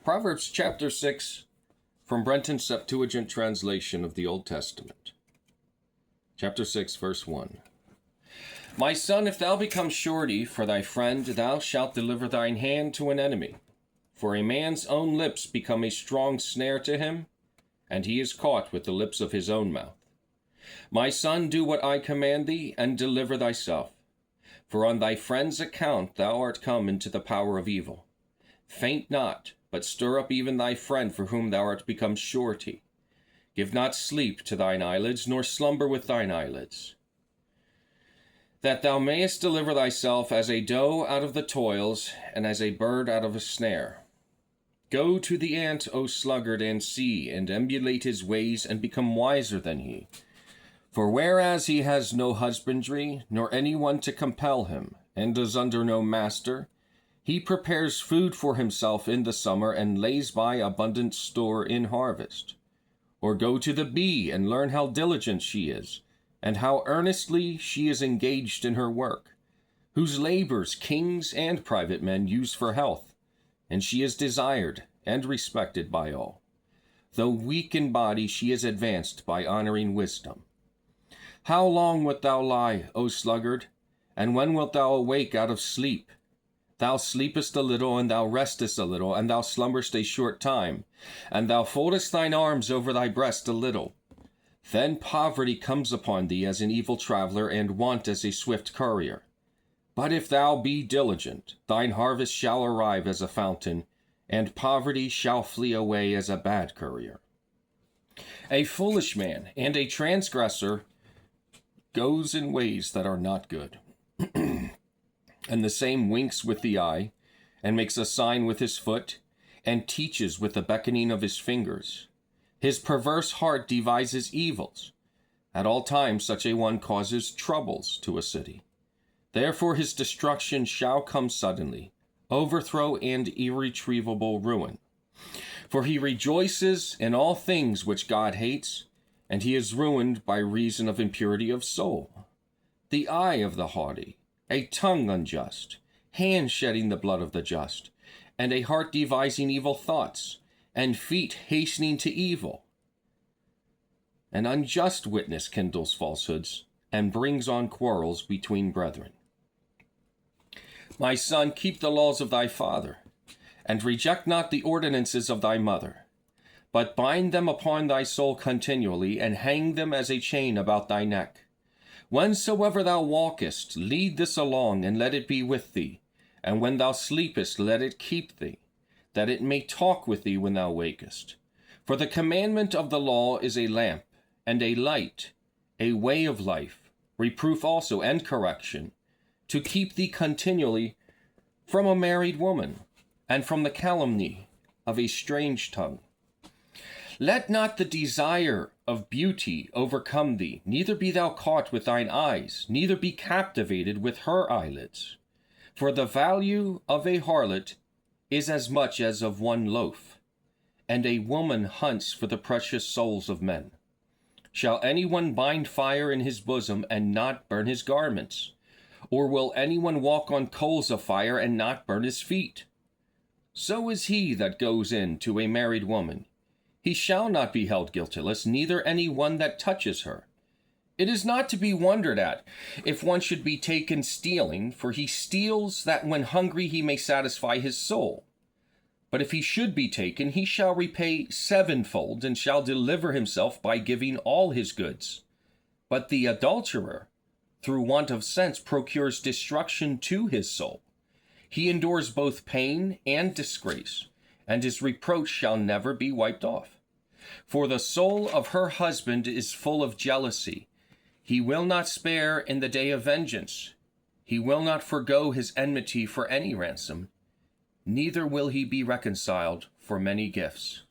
Proverbs chapter 6 from Brenton's Septuagint translation of the Old Testament. Chapter 6, verse 1. My son, if thou become surety for thy friend, thou shalt deliver thine hand to an enemy. For a man's own lips become a strong snare to him, and he is caught with the lips of his own mouth. My son, do what I command thee, and deliver thyself. For on thy friend's account thou art come into the power of evil. Faint not, but stir up even thy friend for whom thou art become surety. Give not sleep to thine eyelids, nor slumber with thine eyelids. That thou mayest deliver thyself as a doe out of the toils, and as a bird out of a snare. Go to the ant, O sluggard, and see, and emulate his ways, and become wiser than he. For whereas he has no husbandry, nor any one to compel him, and is under no master, he prepares food for himself in the summer, and lays by abundant store in harvest. Or go to the bee, and learn how diligent she is, and how earnestly she is engaged in her work, whose labors kings and private men use for health, and she is desired and respected by all. Though weak in body, she is advanced by honoring wisdom. How long wilt thou lie, O sluggard? And when wilt thou awake out of sleep? Thou sleepest a little, and thou restest a little, and thou slumberest a short time, and thou foldest thine arms over thy breast a little. Then poverty comes upon thee as an evil traveler, and want as a swift courier. But if thou be diligent, thine harvest shall arrive as a fountain, and poverty shall flee away as a bad courier. A foolish man and a transgressor goes in ways that are not good. And the same winks with the eye, and makes a sign with his foot, and teaches with the beckoning of his fingers. His perverse heart devises evils. At all times such a one causes troubles to a city. Therefore his destruction shall come suddenly, overthrow and irretrievable ruin. For he rejoices in all things which God hates, and he is ruined by reason of impurity of soul. The eye of the haughty, a tongue unjust, hands shedding the blood of the just, and a heart devising evil thoughts, and feet hastening to evil. An unjust witness kindles falsehoods, and brings on quarrels between brethren. My son, keep the laws of thy father, and reject not the ordinances of thy mother, but bind them upon thy soul continually, and hang them as a chain about thy neck. Whensoever thou walkest, lead this along, and let it be with thee. And when thou sleepest, let it keep thee, that it may talk with thee when thou wakest. For the commandment of the law is a lamp, and a light, a way of life, reproof also and correction, to keep thee continually from a married woman, and from the calumny of a strange tongue. Let not the desire of beauty overcome thee, neither be thou caught with thine eyes, neither be captivated with her eyelids. For the value of a harlot is as much as of one loaf, and a woman hunts for the precious souls of men. Shall anyone bind fire in his bosom and not burn his garments? Or will anyone walk on coals of fire and not burn his feet? So is he that goes in to a married woman. He shall not be held guiltless, neither any one that touches her. It is not to be wondered at if one should be taken stealing, for he steals that when hungry he may satisfy his soul. But if he should be taken, he shall repay sevenfold, and shall deliver himself by giving all his goods. But the adulterer, through want of sense, procures destruction to his soul. He endures both pain and disgrace, and his reproach shall never be wiped off. For the soul of her husband is full of jealousy. He will not spare in the day of vengeance. He will not forgo his enmity for any ransom. Neither will he be reconciled for many gifts.